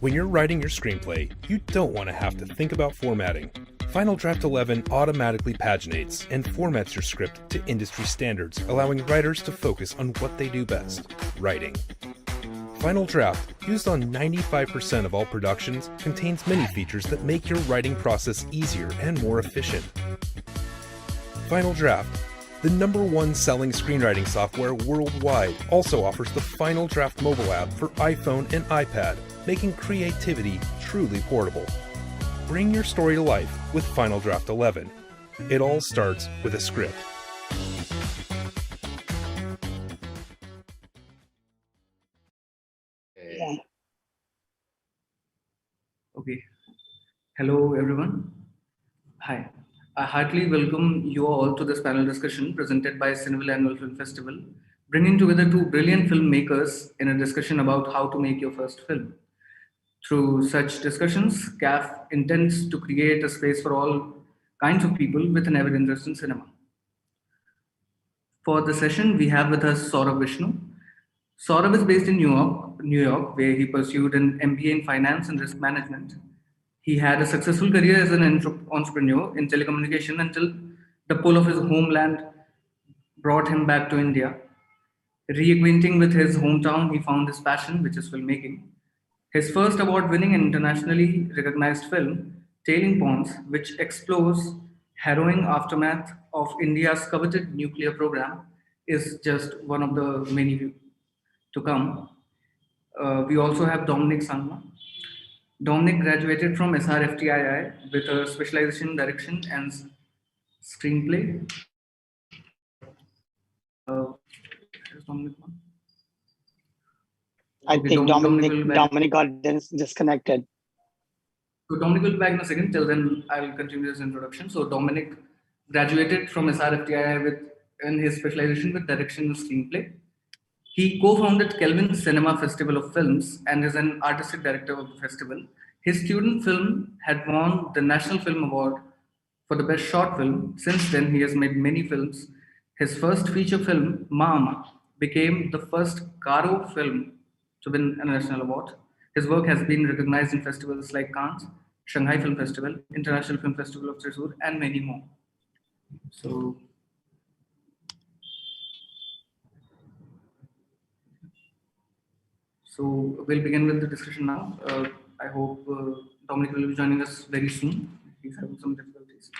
When you're writing your screenplay, you don't want to have to think about formatting. Final Draft 11 automatically paginates and formats your script to industry standards, allowing writers to focus on what they do best, writing. Final Draft, used on 95% of all productions, contains many features that make your writing process easier and more efficient. Final Draft, the #1 selling screenwriting software worldwide, also offers the Final Draft mobile app for iPhone and iPad, making creativity truly portable. Bring your story to life with Final Draft 11. It all starts with a script. Yeah. Okay. Hello, everyone. Hi. I heartily welcome you all to this panel discussion presented by Cineville Annual Film Festival, bringing together two brilliant filmmakers in a discussion about how to make your first film. Through such discussions, CAF intends to create a space for all kinds of people with an avid interest in cinema. For the session, we have with us Saurabh Vishnu. Saurabh is based in New York, where he pursued an MBA in finance and risk management. He had a successful career as an entrepreneur in telecommunication until the pull of his homeland brought him back to India. Reacquainting with his hometown, he found his passion, which is filmmaking. His first award winning and internationally recognized film, Tailing Ponds, which explores harrowing aftermath of India's coveted nuclear program, is just one of the many to come. We also have Dominic Sangma. Dominic graduated from SRFTII with a specialization in direction and screenplay. Is Dominic on? I Okay, think Dominic will be back. Dominic got disconnected. So Dominic will be back in a second. Till then, I'll continue this introduction. So Dominic graduated from SRFTII with in his specialization with direction and screenplay. He co-founded Kelvin Cinema Festival of Films and is an artistic director of the festival. His student film had won the National Film Award for the best short film. Since then, he has made many films. His first feature film, Mama, became the first Garo film to win a national award. His work has been recognized in festivals like Cannes, Shanghai Film Festival, International Film Festival of Thrissur, and many more. So, we'll begin with the discussion now. I hope Dominic will be joining us very soon. He's having some difficulties.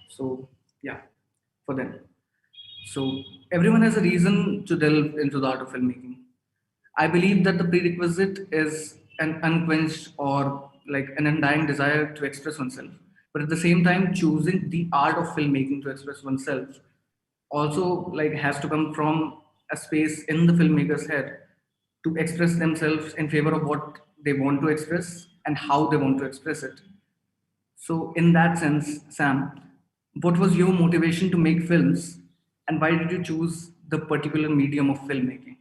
So, yeah, for them. So, everyone has a reason to delve into the art of filmmaking. I believe that the prerequisite is an unquenched or like an undying desire to express oneself. But at the same time, choosing the art of filmmaking to express oneself also like has to come from a space in the filmmaker's head to express themselves in favor of what they want to express and how they want to express it. So, in that sense, Sam, what was your motivation to make films and why did you choose the particular medium of filmmaking?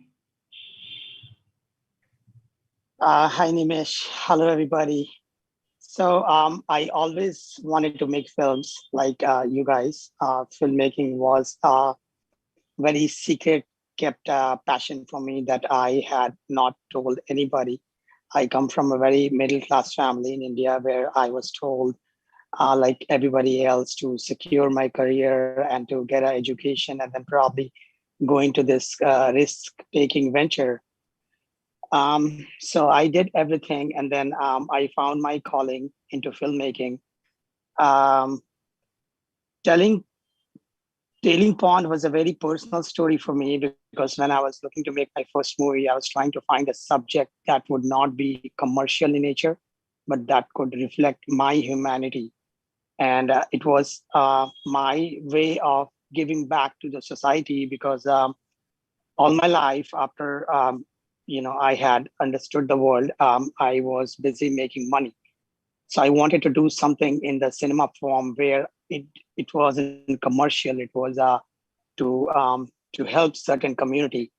Hi, Nimesh. Hello, everybody. So I always wanted to make films like you guys. Filmmaking was a very secret kept passion for me that I had not told anybody. I come from a very middle class family in India where I was told, like everybody else, to secure my career and to get an education and then probably go into this risk taking venture. So I did everything, and then I found my calling into filmmaking. Um, telling Tailing Pond was a very personal story for me because when I was looking to make my first movie, I was trying to find a subject that would not be commercial in nature, but that could reflect my humanity. And it was my way of giving back to the society because all my life after I had understood the world, I was busy making money. So I wanted to do something in the cinema form where it wasn't commercial. It was to help certain community.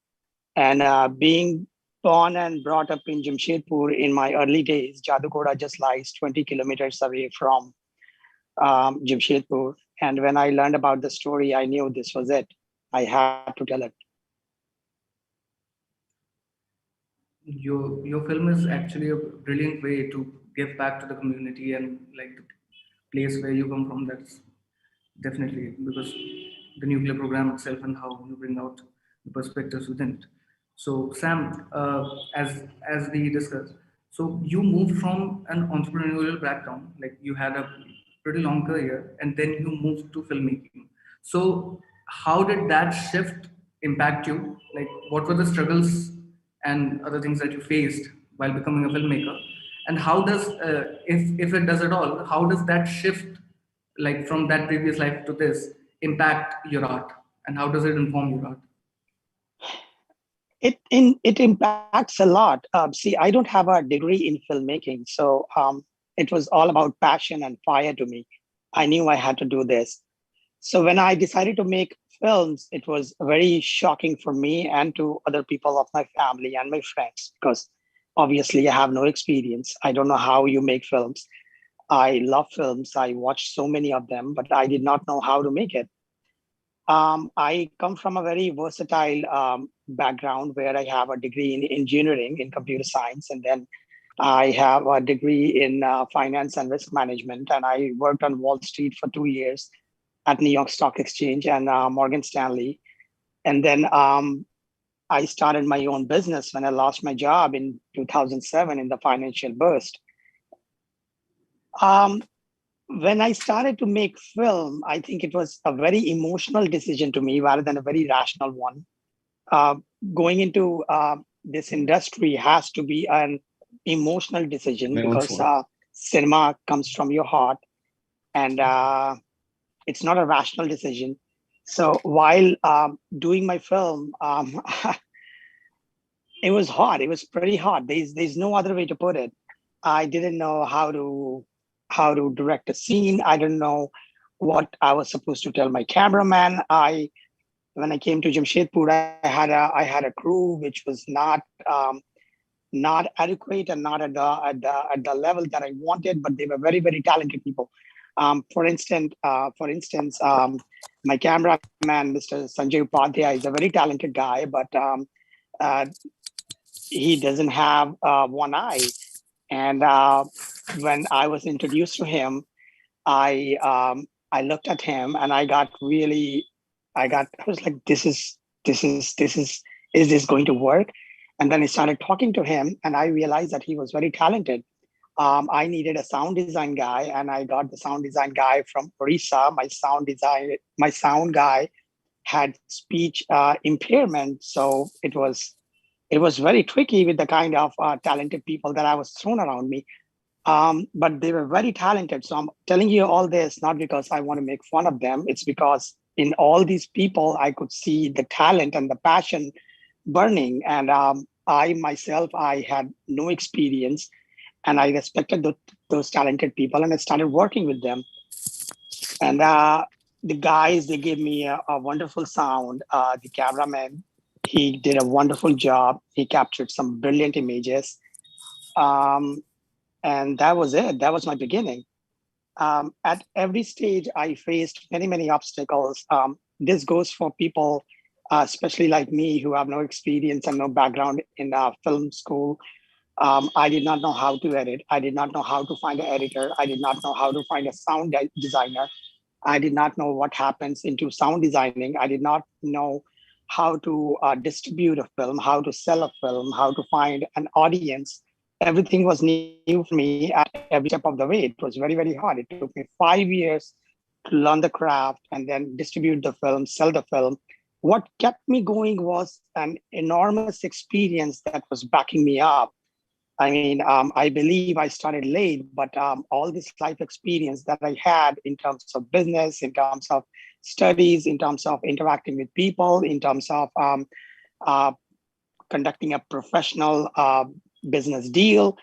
And being born and brought up in Jamshedpur in my early days, Jadugoda just lies 20 kilometers away from Jamshedpur. And when I learned about the story, I knew this was it. I had to tell it. your film is actually a brilliant way to give back to the community and like the place where you come from. That's definitely because the nuclear program itself and how you bring out the perspectives within it. So Sam, as we discussed, so you moved from an entrepreneurial background, like you had a pretty long career, and then you moved to filmmaking. So how did that shift impact you? Like, what were the struggles and other things that you faced while becoming a filmmaker? And how does, if it does at all, how does that shift, like from that previous life to this, impact your art? And how does it inform your art? It impacts a lot. See, I don't have a degree in filmmaking, so it was all about passion and fire to me. I knew I had to do this. So when I decided to make films, it was very shocking for me and to other people of my family and my friends because obviously I have no experience. I don't know how you make films. I love films. I watched so many of them, but I did not know how to make it. I come from a very versatile background where I have a degree in engineering in computer science, and then I have a degree in finance and risk management. And I worked on Wall Street for 2 years at New York Stock Exchange and Morgan Stanley. And then I started my own business when I lost my job in 2007 in the financial burst. Um, when I started to make film, I think it was a very emotional decision to me rather than a very rational one. Uh, Going into this industry has to be an emotional decision because cinema comes from your heart and it's not a rational decision. So while doing my film, it was hard. It was pretty hard. There's no other way to put it. I didn't know how to direct a scene. I didn't know what I was supposed to tell my cameraman. I When I came to Jamshedpur, I had a crew which was not adequate and not at the level that I wanted, but they were very very talented people. For instance, my cameraman, Mr. Sanjay Upadhyay, is a very talented guy, but uh, he doesn't have one eye. And when I was introduced to him, I looked at him and I was like, is this going to work? And then I started talking to him, and I realized that he was very talented. I needed a sound design guy, and I got the sound design guy from Orissa. My sound guy had speech impairment, so it was very tricky with the kind of talented people that I was thrown around me. But they were very talented. So I'm telling you all this not because I want to make fun of them. It's because in all these people, I could see the talent and the passion burning. And I myself, I had no experience, and I respected those talented people, and I started working with them. And the guys, they gave me a wonderful sound. The cameraman, he did a wonderful job. He captured some brilliant images. Um, and that was it. That was my beginning. At every stage, I faced many, many obstacles. This goes for people, especially like me, who have no experience and no background in film school. I did not know how to edit. I did not know how to find an editor. I did not know how to find a sound designer. I did not know what happens into sound designing. I did not know how to distribute a film, how to sell a film, how to find an audience. Everything was new for me at every step of the way. It was very, very hard. It took me 5 years to learn the craft and then distribute the film, sell the film. What kept me going was an enormous experience that was backing me up. I mean, I believe I started late, but all this life experience that I had in terms of business, in terms of studies, in terms of interacting with people, in terms of uh, conducting a professional business deal.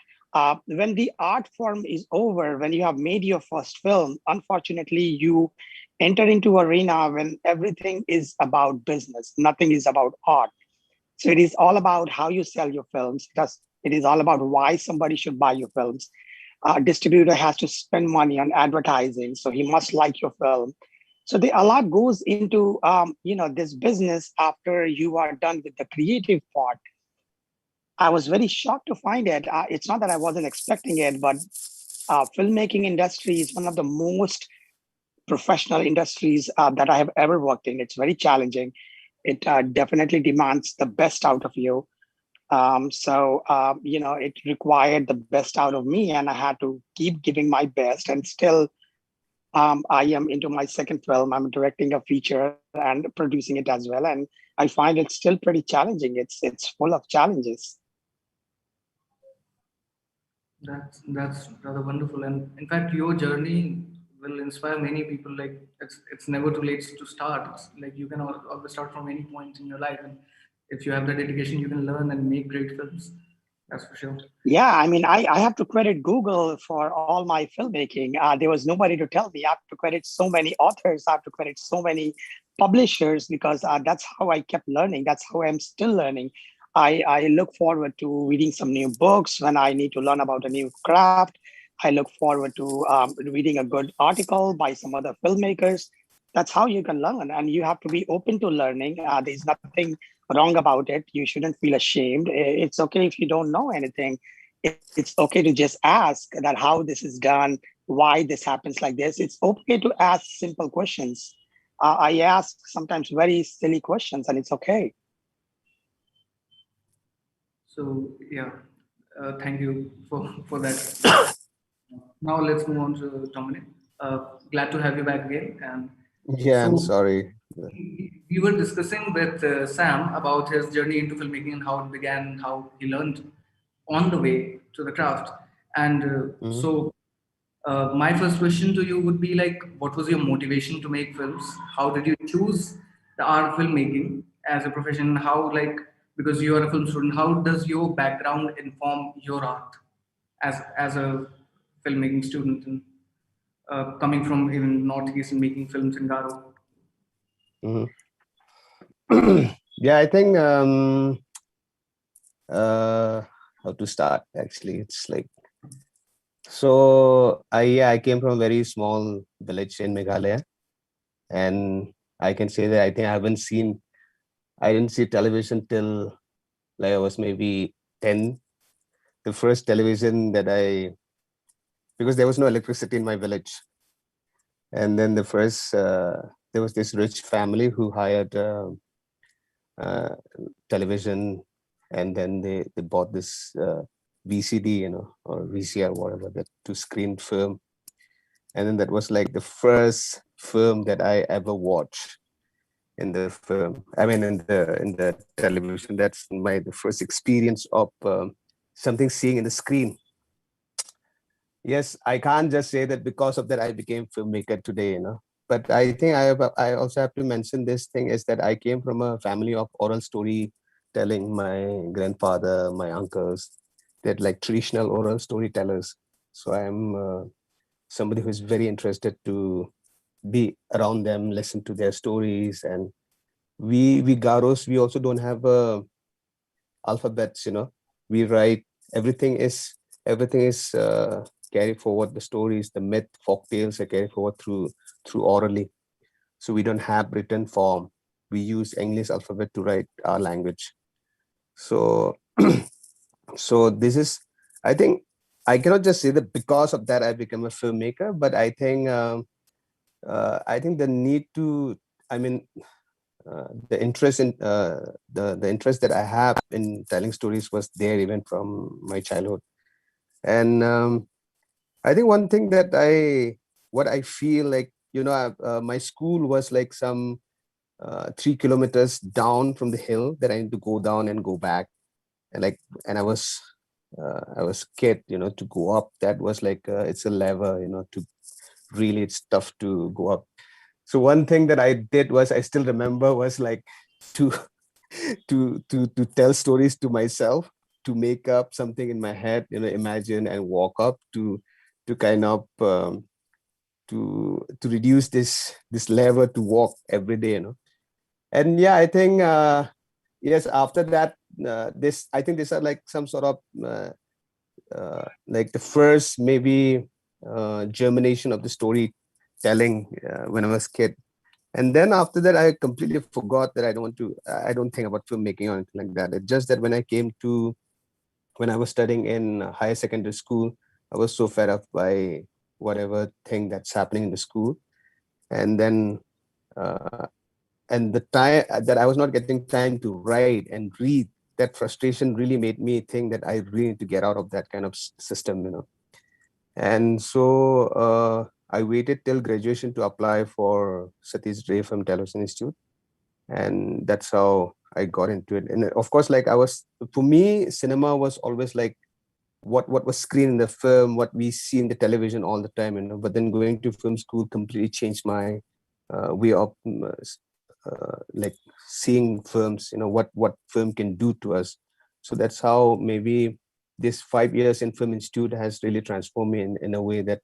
When the art form is over, when you have made your first film, unfortunately, you enter into arena when everything is about business. Nothing is about art. So it is all about how you sell your films. It is all about why somebody should buy your films. A distributor has to spend money on advertising, so he must like your film. So a lot goes into this business after you are done with the creative part. I was very shocked to find it. It's not that I wasn't expecting it, but filmmaking industry is one of the most professional industries that I have ever worked in. It's very challenging. It definitely demands the best out of you. It required the best out of me, and I had to keep giving my best. And still, I am into my second film. I'm directing a feature and producing it as well, and I find it still pretty challenging. It's full of challenges. That's rather wonderful, and in fact, your journey will inspire many people. Like it's never too late to start. It's like you can always start from any point in your life, and if you have the dedication, you can learn and make great films. That's for sure. Yeah, I mean, I have to credit Google for all my filmmaking. There was nobody to tell me. I have to credit so many authors. I have to credit so many publishers because that's how I kept learning. That's how I'm still learning. I look forward to reading some new books when I need to learn about a new craft. I look forward to reading a good article by some other filmmakers. That's how you can learn, and you have to be open to learning. There's nothing wrong about it. You shouldn't feel ashamed. It's okay if you don't know anything. It's okay to just ask that how this is done, why this happens like this. It's okay to ask simple questions. I ask sometimes very silly questions, and it's okay. So yeah, thank you for that. Now let's move on to Dominic. Glad to have you back again. And Yeah, I'm so sorry. we were discussing with Sam about his journey into filmmaking and how it began, how he learned on the way to the craft. And Mhm. my first question to you would be like, what was your motivation to make films? How did you choose the art of filmmaking as a profession? How like because you are a film student, how does your background inform your art as a filmmaking student and coming from even Northeast and making films in Garo? Mhm. Yeah, I think how to start actually. It's like I came from a very small village in Meghalaya, and I can say that I didn't see television till like I was maybe 10. The first television that because there was no electricity in my village, and then there was this rich family who hired uh, television, and then they bought this VCD, or VCR, whatever, that to screen film. And then that was like the first film that I ever watched in the film. I mean, in the television. That's the first experience of something seeing in the screen. Yes, I can't just say that because of that I became filmmaker today. But I think I also have to mention this thing is that I came from a family of oral storytelling. My grandfather, my uncles, they're like traditional oral storytellers. So I'm somebody who is very interested to be around them, listen to their stories. And we Garos, we also don't have alphabets. We write, everything is carried forward. The stories, the myth, folk tales are carried forward through orally. So we don't have written form. We use English alphabet to write our language. So so this is, I think, I cannot just say that because of that I become a filmmaker, but I think the need to, I mean, the interest in the interest that I have in telling stories was there even from my childhood. And I think one thing that what I feel like, my school was like some 3 kilometers down from the hill that I need to go down and go back. And I was scared, to go up. That was like, it's a lever, to really, it's tough to go up. So one thing that I did was, I still remember, was like to to tell stories to myself, to make up something in my head, imagine and walk up to kind of to reduce this lever to walk every day. And yeah, I think yes, after that, this, I think these are like some sort of like the first maybe germination of the storytelling when I was a kid. And then after that, I completely forgot that I don't think about filmmaking or anything like that. It's just that when I came to when I was studying in higher secondary school, I was so fed up by whatever thing that's happening in the school. And then, and the time that I was not getting time to write and read, that frustration really made me think that I really need to get out of that kind of system, And so I waited till graduation to apply for Satish Ray from Television Institute. And that's how I got into it. And of course, like for me, cinema was always like what was screened in the film, what we see in the television all the time, But then going to film school completely changed my way of like seeing films, what film can do to us. So that's how maybe this 5 years in Film Institute has really transformed me in a way that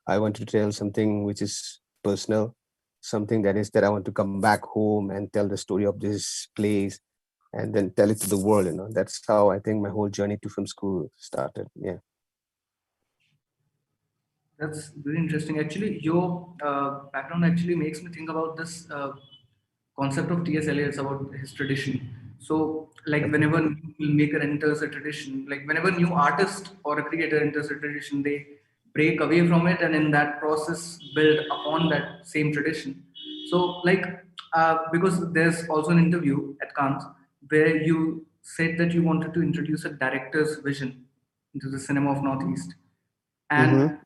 I want to tell something which is personal, something that I want to come back home and tell the story of this place and then tell it to the world. That's how I think my whole journey to film school started. Yeah. That's very interesting. Actually, your background actually makes me think about this concept of T.S. Eliot's about his tradition. So, like whenever new filmmaker enters a tradition, like whenever new artist or a creator enters a tradition, they break away from it, and in that process, build upon that same tradition. So, like, because there's also an interview at Cannes where you said that you wanted to introduce a director's vision into the cinema of Northeast, Mm-hmm. and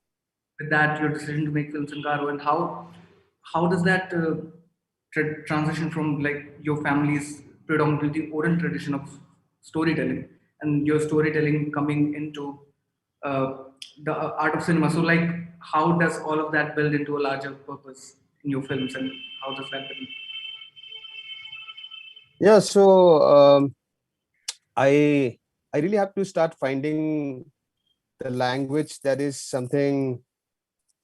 with that, your decision to make films in Garo, and how does that transition from like your family's predominantly oral tradition of storytelling and your storytelling coming into uh, the art of cinema? So, like, how does all of that build into a larger purpose in your films, and how does that build? Yeah. So I really have to start finding the language that is something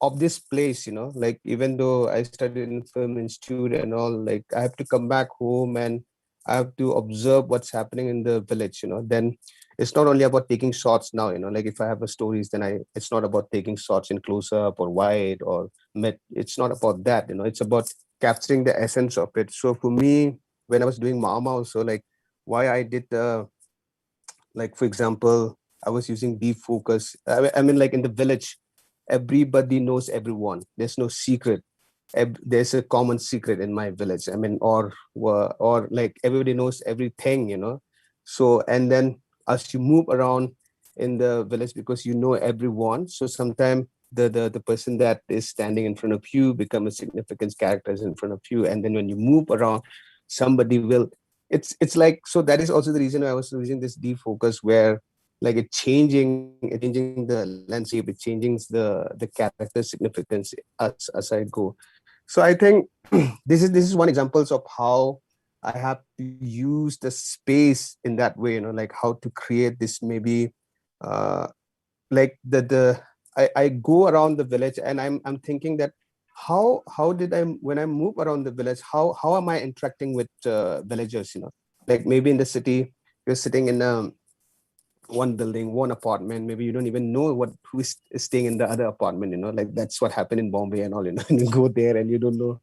of this place, like even though I studied in film institute and all, like I have to come back home and I have to observe what's happening in the village, then it's not only about taking shots now, like if I have a stories, then it's not about taking shots in close up or wide or mid. It's not about that, it's about capturing the essence of it. So for me, when I was doing Mama also, like why I did like for example, I was using deep focus. I mean, like in the village, everybody knows everyone. There's no secret. There's a common secret in my village. I mean, or like everybody knows everything, So and then as you move around in the village, because you know everyone, so sometimes the person that is standing in front of you become a significant characters in front of you, and then when you move around, somebody will. It's like, so that is also the reason I was using this defocus, where like it changing the landscape, it changes the character significance as I go. So I think this is one examples of how I have to use the space in that way, like how to create this maybe uh like I go around the village and I'm thinking that how did I, when I move around the village, how am I interacting with villagers, like maybe in the city you're sitting in one building, one apartment, maybe you don't even know who is staying in the other apartment, like that's what happened in Bombay and all, and you go there and you don't know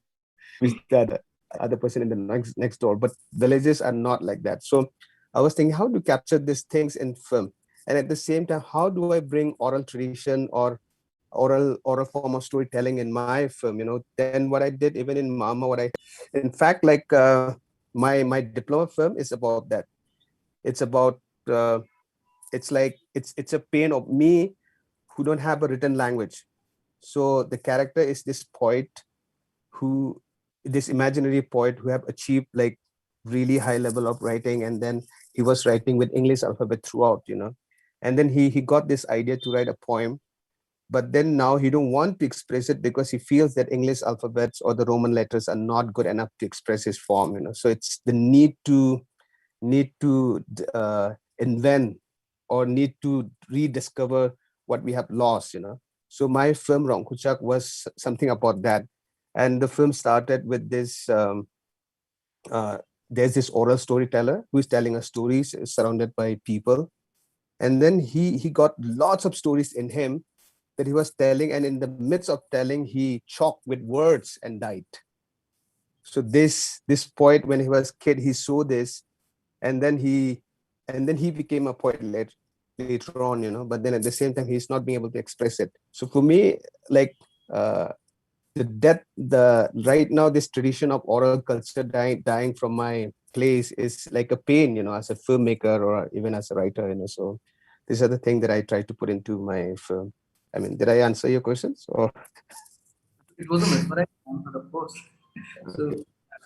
who's the other person in the next door. But villages are not like that. So I was thinking how to capture these things in film, and at the same time how do I bring oral tradition or oral form of storytelling in my film, then what I did even in Mama, in fact, like my diploma film is about that. It's about uh, it's like it's a pain of me who don't have a written language. So the character is this poet, who this imaginary poet who have achieved like really high level of writing, and then he was writing with English alphabet throughout, and then he got this idea to write a poem, but then now he don't want to express it because he feels that English alphabets or the Roman letters are not good enough to express his form, so it's the need to invent or need to rediscover what we have lost, So my film Rongkuchak was something about that. And the film started with this, there's this oral storyteller who is telling us stories surrounded by people. And then he got lots of stories in him that he was telling. And in the midst of telling, he choked with words and died. So this poet, when he was a kid, he saw this, and then he became a poet later later on, but then at the same time, he's not being able to express it. So for me, like right now, this tradition of oral culture dying from my place is like a pain, as a filmmaker or even as a writer, so these are the things that I try to put into my film. I mean, did I answer your questions or? It was a mesmerizing answer, of course. So,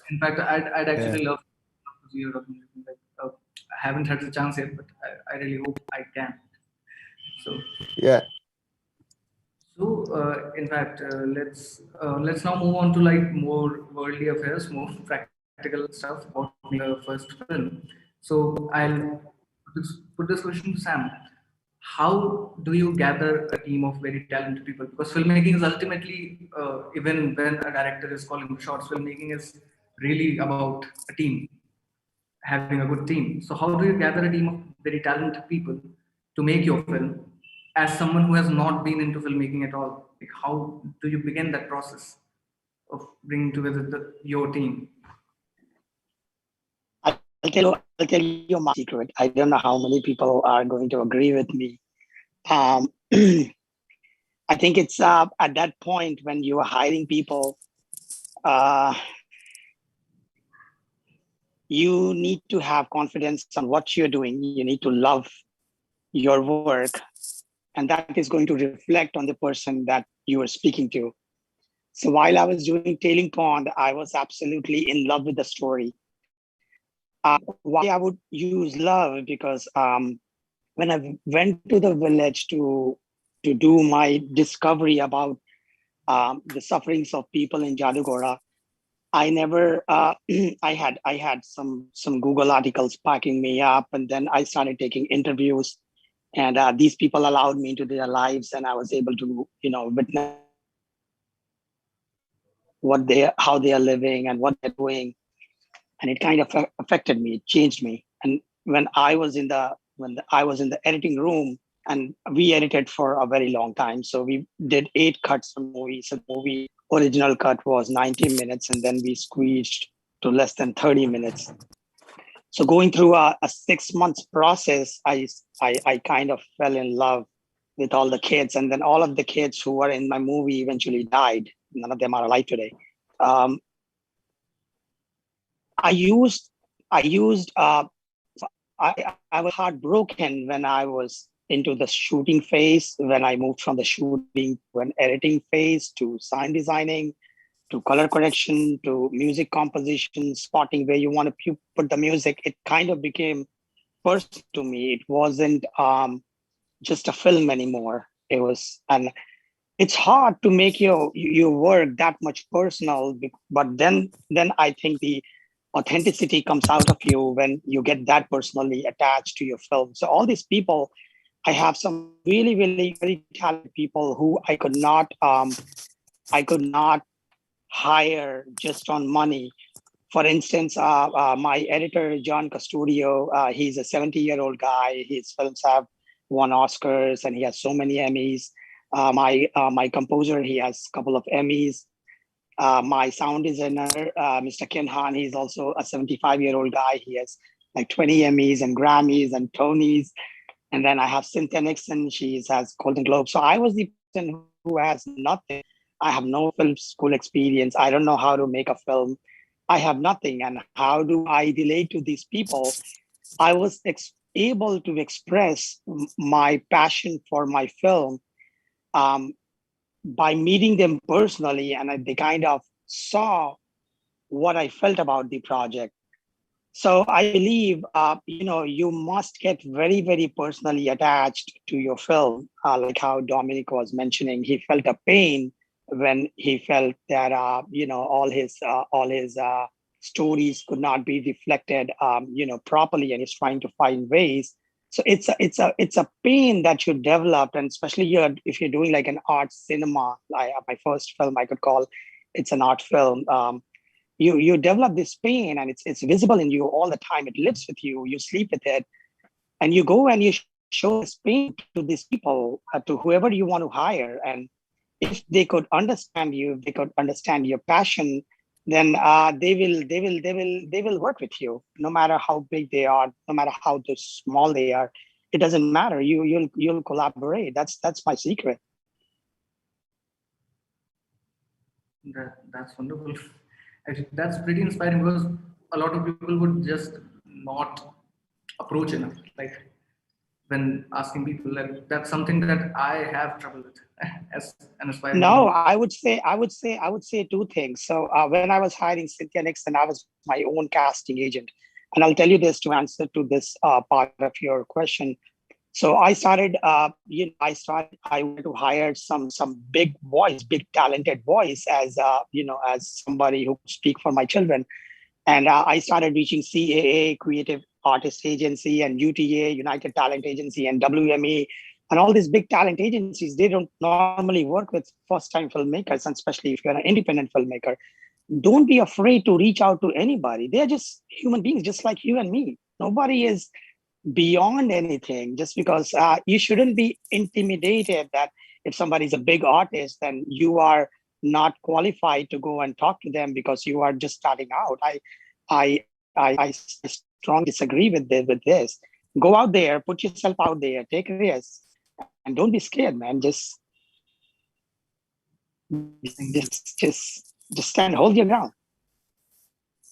in fact, I'd actually love to see your documentary. Like, I haven't had the chance yet, but I really hope I can. So, Yeah. in fact, let's now move on to like more worldly affairs, more practical stuff about the first film. So I'll put this question to Sam. How do you gather a team of very talented people? Because filmmaking is ultimately, even when a director is calling the shots, filmmaking is really about a team, having a good team. So how do you gather a team of very talented people to make your film? As someone who has not been into filmmaking at all, like how do you begin that process of bringing together your team? I'll tell you my secret. I don't know how many people are going to agree with me. Um, I think it's at that point when you are hiring people, you need to have confidence on what you're doing. You need to love your work, and that is going to reflect on the person that you are speaking to. So while I was doing Tailing Pond, I was absolutely in love with the story. Why I would use love? Because when I went to the village to do my discovery about the sufferings of people in Jadugora, I never I had some Google articles backing me up, and then I started taking interviews, and these people allowed me into their lives, and I was able to witness how they are living and what they're doing, and it kind of affected me. It changed me. And when I was in the editing room, and we edited for a very long time, so we did 8 cuts of movies. So the movie original cut was 90 minutes, and then we squeezed to less than 30 minutes. So going through a 6 months process, I kind of fell in love with all the kids, and then all of the kids who were in my movie eventually died. None of them are alive today. I was heartbroken when I was into the shooting phase, when I moved from the shooting to an editing phase, to sound designing, to color correction, to music composition, spotting where you want to put the music. It kind of became personal to me. It wasn't just a film anymore. It was, and it's hard to make your work that much personal, but then I think the authenticity comes out of you when you get that personally attached to your film. So all these people, I have some really, really, very talented people who I could not hire just on money. For instance, my editor, John Custodio, he's a 70-year-old guy. His films have won Oscars and he has so many Emmys. My composer, he has a couple of Emmys. My sound designer, Mr. Ken Han, he's also a 75-year-old guy. He has like 20 Emmys and Grammys and Tonys. And then I have Cynthia Nixon. She has Golden Globe. So I was the person who has nothing. I have no film school experience. I don't know how to make a film. I have nothing. And how do I relate to these people? I was able to express my passion for my film by meeting them personally, and they kind of saw what I felt about the project. So I believe, you must get very, very personally attached to your film. Like how Dominic was mentioning, he felt a pain when he felt that, all his stories could not be reflected, properly, and he's trying to find ways. So it's a pain that you develop, and especially if you're doing like an art cinema, like my first film, I could call it's an art film. You develop this pain, and it's visible in you all the time. It lives with you. You sleep with it, and you go and you show this pain to these people, to whoever you want to hire. And if they could understand you, if they could understand your passion, then they will work with you, no matter how big they are, no matter how small they are. it doesn't matter. You'll collaborate. That's my secret. That's wonderful. Actually, that's pretty inspiring because a lot of people would just not approach enough. Like when asking people, like that's something that I have trouble with as an aspiring. No, I would say two things. So when I was hiring Cynthia Nixon, I was my own casting agent, and I'll tell you this to answer to this part of your question. So I started, I wanted to hire some big voice, big talented voice as as somebody who could speak for my children. And I started reaching CAA, Creative Artist Agency, and UTA, United Talent Agency, and WME, and all these big talent agencies. They don't normally work with first-time filmmakers, and especially if you're an independent filmmaker. Don't be afraid to reach out to anybody. They're just human beings, just like you and me. Nobody is beyond anything just because you shouldn't be intimidated that if somebody's a big artist, then you are not qualified to go and talk to them because you are just starting out. I strongly disagree with this. Go out there, put yourself out there, take risks, and don't be scared, man. Just stand, hold your ground.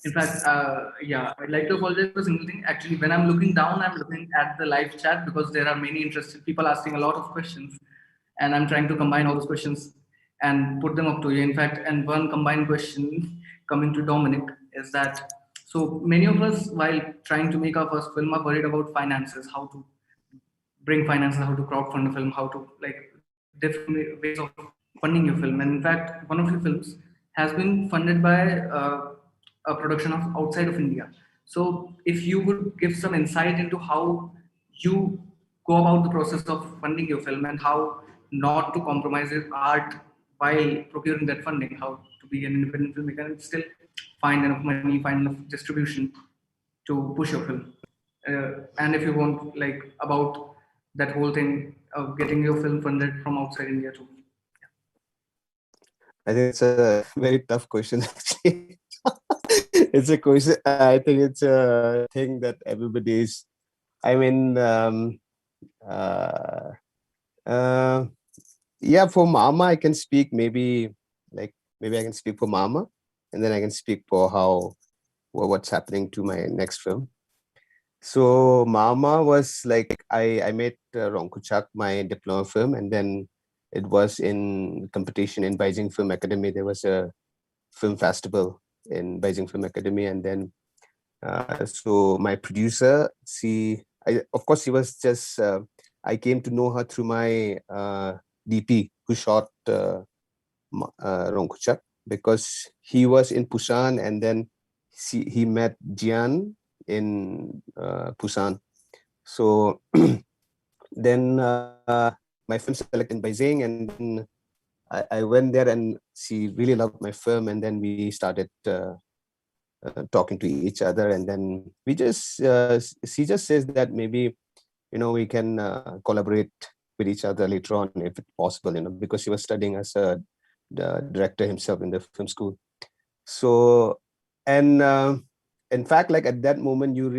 In fact, I'd like to apologize for a single thing. Actually, when I'm looking down, I'm looking at the live chat because there are many interested people asking a lot of questions, and I'm trying to combine all those questions and put them up to you. In fact, and one combined question coming to Dominic is that so many of us, while trying to make our first film, are worried about finances, how to bring finances, how to crowdfund a film, how to like different ways of funding your film. And in fact, one of your films has been funded by a production of outside of India. So if you would give some insight into how you go about the process of funding your film and how not to compromise your art while procuring that funding, how to be an independent filmmaker and still find enough money, find enough distribution to push your film. And if you want like about that whole thing of getting your film funded from outside India too. I think it's a very tough question, actually. It's a question. I think it's a thing that everybody is. I mean, yeah, for Mama, I can speak maybe I can speak for Mama, and then I can speak for what's happening to my next film. So Mama was like I made Rongkuchak, my diploma film, and then it was in competition in Beijing Film Academy. There was a film festival in Beijing Film Academy, and then so my producer, of course, she was just I came to know her through my DP who shot Rongkuchak, because he was in Busan, and then he met Jian in Busan. So then my film selected in Beijing, and then I went there, and she really loved my film, and then we started talking to each other, and then we just she just says that maybe we can collaborate with each other later on if it's possible, because she was studying as a director himself in the film school. So, and in fact, like at that moment, you're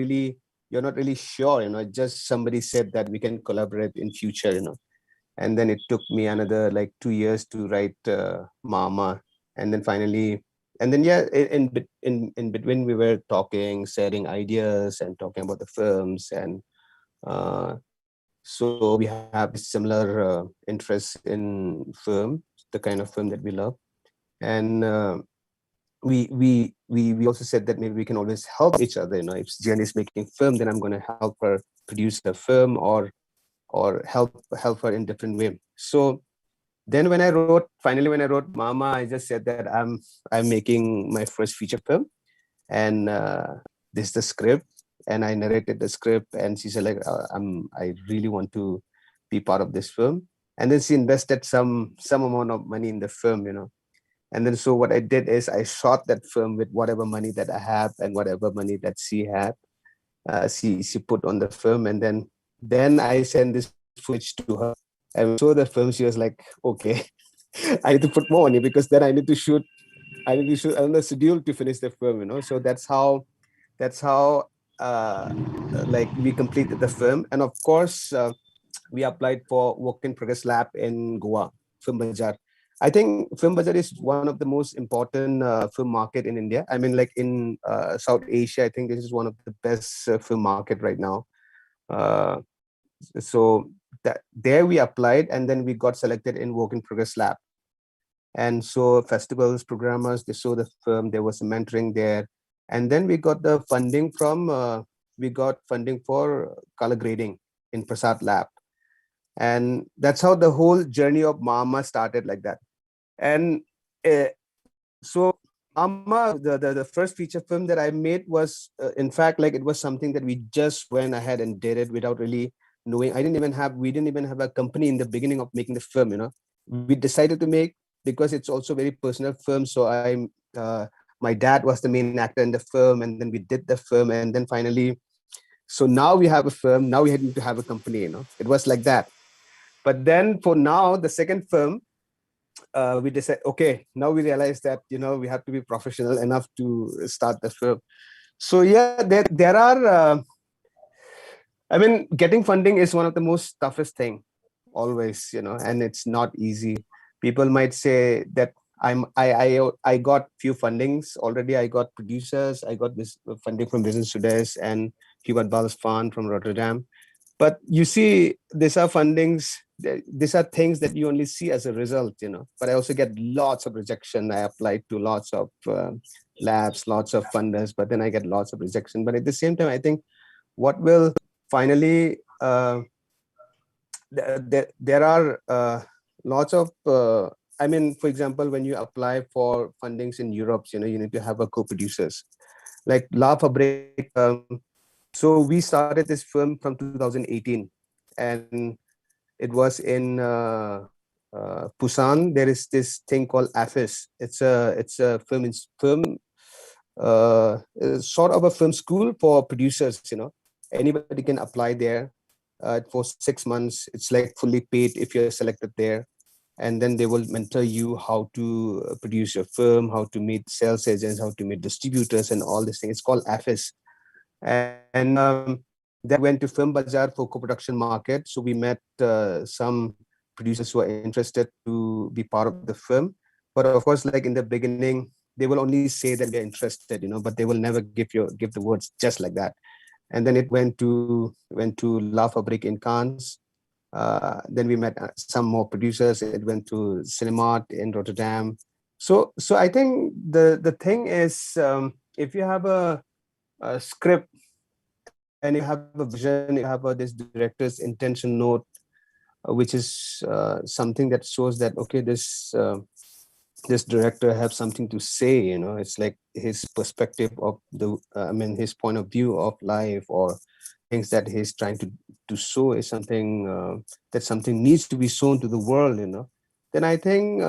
not really sure, just somebody said that we can collaborate in future, and then it took me another like 2 years to write Mama, and then finally, and then in between we were talking, sharing ideas and talking about the films, and so we have similar interests in film, the kind of film that we love, and we also said that maybe we can always help each other. If Jen is making film, then I'm going to help her produce the film, or help her in different way. So then when I wrote Mama, I just said that I'm making my first feature film, and this is the script, and I narrated the script, and she said like I really want to be part of this film, and then she invested some amount of money in the film, and then so what I did is I shot that film with whatever money that I have and whatever money that she had. She put on the film, and then I sent this footage to her, and so the film, she was like, okay, I need to put more money, because then I need to shoot another schedule to finish the film, So that's how like we completed the film, and of course we applied for work in progress lab in Goa, Film Bazaar. I think Film Bazaar is one of the most important film market in India. I mean, like in South Asia, I think this is one of the best film market right now. Uh, so that there we applied, and then we got selected in work in progress lab. And so festivals, programmers, they saw the film. There was some mentoring there, and then we got the funding from we got funding for color grading in Prasad Lab, and that's how the whole journey of Mama started, like that. And so Mama, the first feature film that I made was in fact, like, it was something that we just went ahead and did it without really knowing. We didn't even have a company in the beginning of making the film, you know. We decided to make, because it's also very personal film. So my dad was the main actor in the film, and then we did the film, and then finally, so now we have a film. Now we need to have a company, you know. It was like that. But then for now, the second film, we decided, okay, now we realize that, you know, we have to be professional enough to start the film. So yeah, there are. I mean, getting funding is one of the most toughest thing, always, you know, and it's not easy. People might say that I got few fundings already. I got producers. I got this funding from Business Studies and Hubert Balsfan from Rotterdam. But you see, these are fundings. These are things that you only see as a result, you know. But I also get lots of rejection. I applied to lots of labs, lots of funders, but then I get lots of rejection. But at the same time, I think what will finally there are lots of I mean, for example, when you apply for fundings in Europe, you know, you need to have a co-producers like La Fabrique. So we started this film from 2018, and it was in Busan. There is this thing called AFIS. It's a sort of a film school for producers, you know. Anybody can apply there for 6 months. It's like fully paid if you're selected there, and then they will mentor you how to produce your film, how to meet sales agents, how to meet distributors, and all this thing. It's called AFIS. And then went to Film Bazaar for co-production market. So we met some producers who are interested to be part of the film. But of course, like in the beginning, they will only say that they're interested, you know, but they will never give the words just like that. And then it went to La Fabrique in Cannes. Then we met some more producers. It went to Cinemat in Rotterdam. So I think the thing is, if you have a script and you have a vision, you have this director's intention note, which is something that shows that, okay, this director have something to say, you know. It's like his perspective of the I mean, his point of view of life, or things that he's trying to show is something that something needs to be shown to the world, you know. Then I think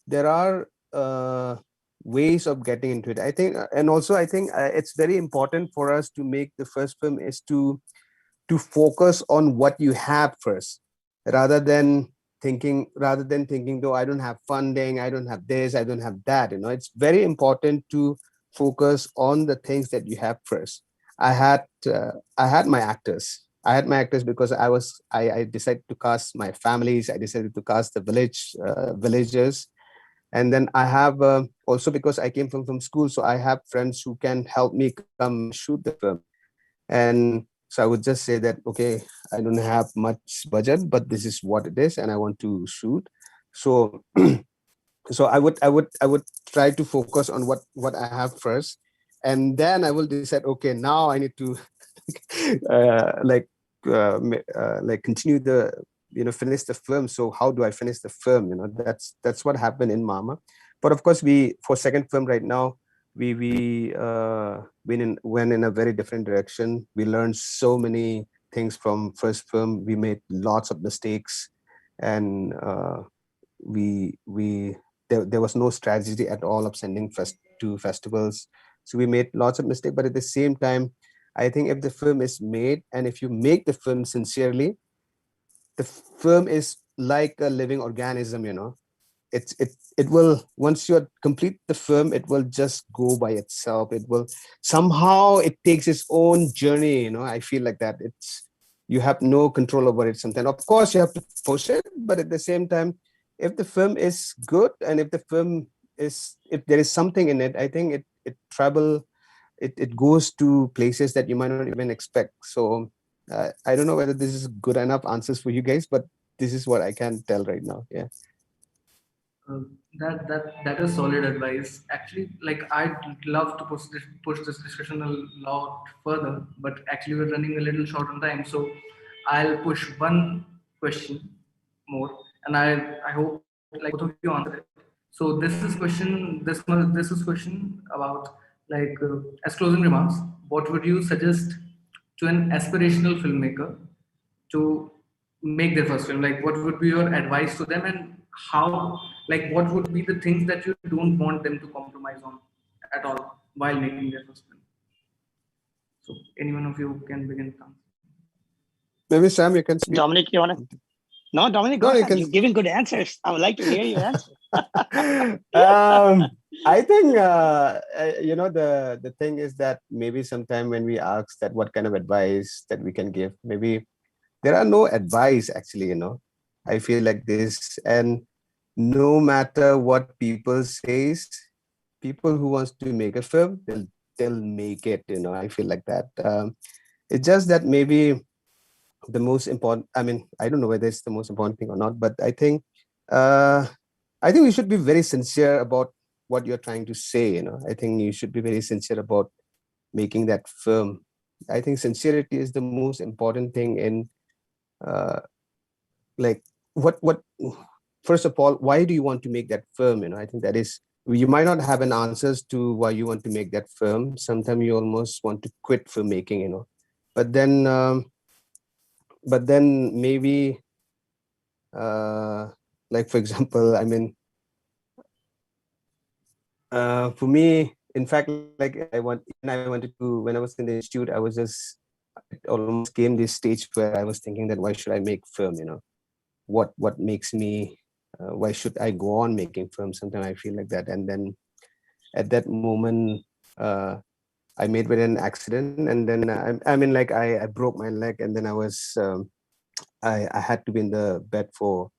there are ways of getting into it, I think. And also I think it's very important for us to make the first film is to focus on what you have first, rather than thinking, though, I don't have funding, I don't have this, I don't have that, you know. It's very important to focus on the things that you have first. I had my actors. I had my actors because I decided to cast my families. I decided to cast the villagers. And then I have also, because I came from school, so I have friends who can help me come shoot the film. And so I would just say that, okay, I don't have much budget, but this is what it is, and I want to shoot. So, so I would try to focus on what I have first, and then I will decide, okay, now I need to like continue the, you know, finish the film. So how do I finish the film? You know, that's what happened in Mama. But of course, for second film right now, we went in a very different direction. We learned so many things from first film. We made lots of mistakes, and there was no strategy at all of sending to festivals. So we made lots of mistakes. But at the same time, I think if the film is made, and if you make the film sincerely, the film is like a living organism, you know. it will, once you complete the film, it will just go by itself. It will somehow, it takes its own journey, I feel like that. You have no control over it sometimes. Of course, you have to push it, but at the same time, if the film is good, and if there is something in it, I think it goes to places that you might not even expect. So I don't know whether this is good enough answers for you guys, but this is what I can tell right now. Yeah. That is solid advice. Actually, like I'd love to push this discussion a lot further, but actually we're running a little short on time. So I'll push one question more, and I hope like both of you answer it. So this is question about like as closing remarks. What would you suggest to an aspirational filmmaker to make their first film? Like, what would be your advice to them, and how, like, what would be the things that you don't want them to compromise on at all while making their first film? So, any one of you can begin. Maybe Sam, you can speak. Dominic, you want to? No, Dominic, go ahead. You're giving good answers. I would like to hear your answer. I think the thing is that maybe sometime when we ask that what kind of advice that we can give, maybe there are no advice actually. I feel like this, and no matter what people says, people who wants to make a film, they'll make it. I feel like that. It's just that maybe the most important, I mean, I don't know whether it's the most important thing or not, but I think we should be very sincere about what you're trying to say. I think you should be very sincere about making that film. I think sincerity is the most important thing in like what first of all, why do you want to make that film? I think that is, you might not have an answers to why you want to make that film. Sometimes you almost want to quit filmmaking, but then maybe like for example, I mean, for me, in fact, like when I was in the institute, it almost came this stage where I was thinking that why should I make film? What makes me, why should I go on making film? Sometimes I feel like that. And then at that moment, I made with an accident, and then I mean, like I broke my leg, and then I was I had to be in the bed for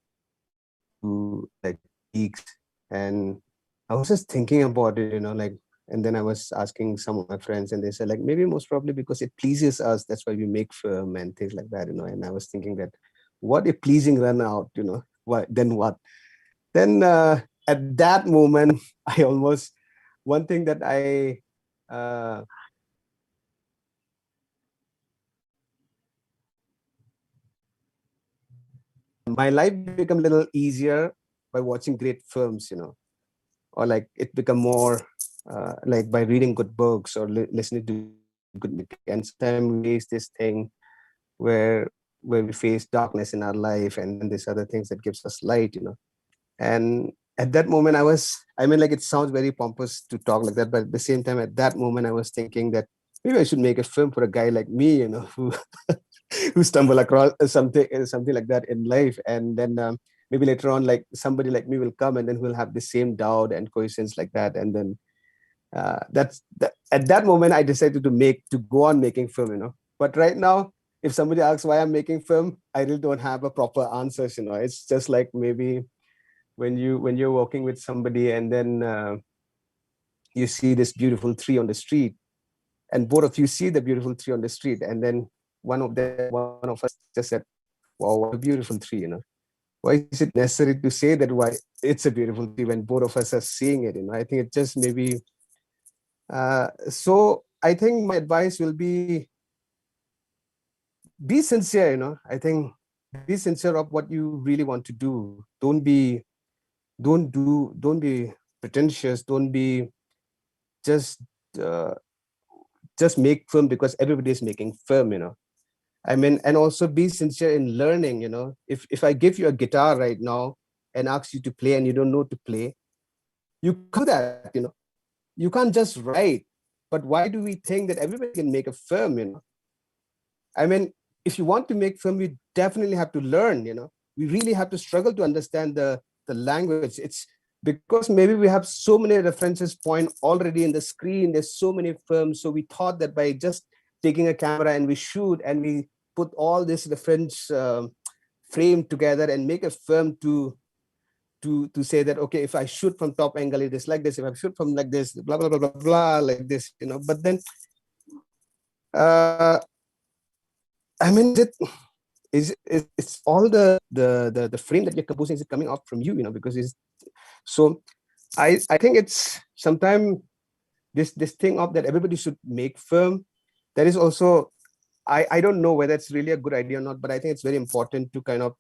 2 like weeks, and I was just thinking about it, like, and then I was asking some of my friends, and they said like maybe most probably because it pleases us, that's why we make film and things like that, and I was thinking that what if pleasing run out, what then? Then at that moment, I almost, one thing that my life become a little easier by watching great films, or like it become more like by reading good books or listening to good music. And sometimes we face this thing where we face darkness in our life, and then there's other things that gives us light, And at that moment, I mean, like, it sounds very pompous to talk like that, but at the same time, at that moment, I was thinking that maybe I should make a film for a guy like me, who who stumble across something like that in life, and then maybe later on, like somebody like me will come, and then we'll have the same doubt and coincidence like that, and then at that moment, I decided to go on making film, But right now, if somebody asks why I'm making film, I really don't have a proper answer. It's just like maybe when you're walking with somebody, and then you see this beautiful tree on the street, and both of you see the beautiful tree on the street, and then one of us just said, "Wow, what a beautiful tree!" Why is it necessary to say that why it's a beautiful tree when both of us are seeing it? I think it just maybe. So I think my advice will be sincere. I think be sincere of what you really want to do. Don't be pretentious. Don't be just make film because everybody is making film. I mean, and also be sincere in learning. If I give you a guitar right now and ask you to play and you don't know to play, you can do that. You can't just write. But why do we think that everybody can make a film? I mean, if you want to make film, you definitely have to learn. We really have to struggle to understand the the language. It's because maybe we have so many references point already in the screen. There's so many films. So we thought that by just taking a camera and we shoot and we put all this reference frame together and make a film to say that, okay, if I shoot from top angle, it is like this. If I shoot from like this, blah, blah, blah, blah, blah, like this, you know. But then, I mean, it's all the frame that you're composing is coming out from you, you know, because it's so. I think it's sometimes this thing of that everybody should make film. That is also, I don't know whether it's really a good idea or not, but I think it's very important to kind of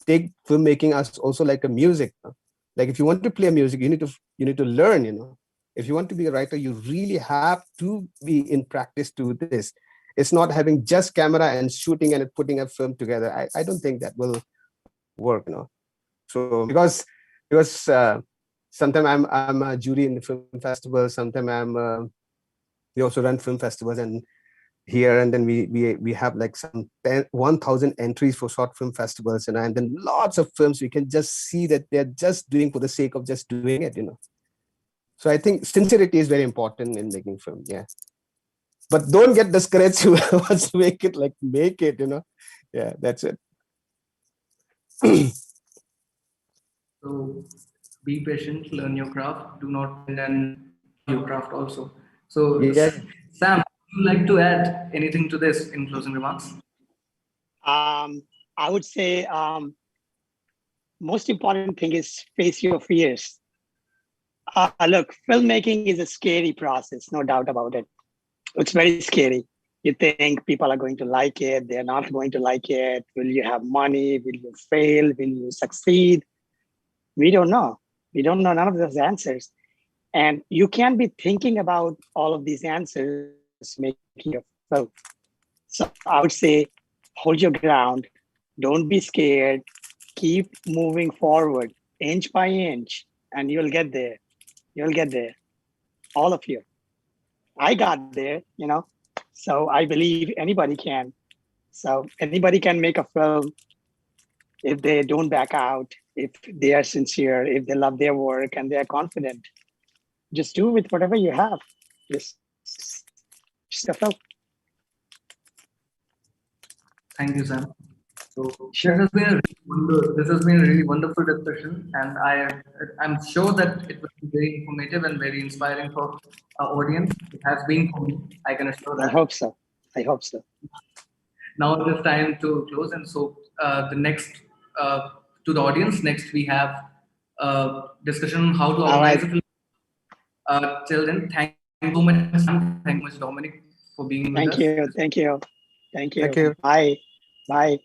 take filmmaking as also like a music. Like if you want to play music, you need to learn, you know. If you want to be a writer, you really have to be in practice to this. It's not having just camera and shooting and putting a film together. I don't think that will work, you know. So because sometimes I'm a jury in the film festival. Sometimes we also run film festivals and here, and then we have like some 1,000 entries for short film festivals, you know, and then lots of films we can just see that they're just doing for the sake of just doing it, you know. So I think sincerity is very important in making film, yeah. But don't get discouraged who wants to make it, you know. Yeah, that's it. So be patient, learn your craft, do not and your craft also. So Yeah. Sam, would you like to add anything to this in closing remarks? I would say most important thing is face your fears. Look, filmmaking is a scary process, no doubt about it. It's very scary. You think people are going to like it, they're not going to like it. Will you have money? Will you fail? Will you succeed? We don't know. We don't know none of those answers. And you can't be thinking about all of these answers making a film. So I would say hold your ground. Don't be scared. Keep moving forward, inch by inch, and you'll get there. You'll get there. All of you. I got there, you know. So I believe anybody can. So anybody can make a film if they don't back out, if they are sincere, if they love their work and they are confident. Just do with whatever you have. Just a film. Thank you, Sam. So Sure. this has been a really wonderful discussion, and I'm sure that it will be very informative and very inspiring for our audience. It has been for me. I can assure I that. hope so. I hope so. Now it is time to close, and so the next to the audience. Next, we have discussion on how to organize a film. Till then, thank you so much, Sam. Thank you so much, Dominic, for being with us. Thank you. Thank you. Thank you. Thank you. Bye. Bye.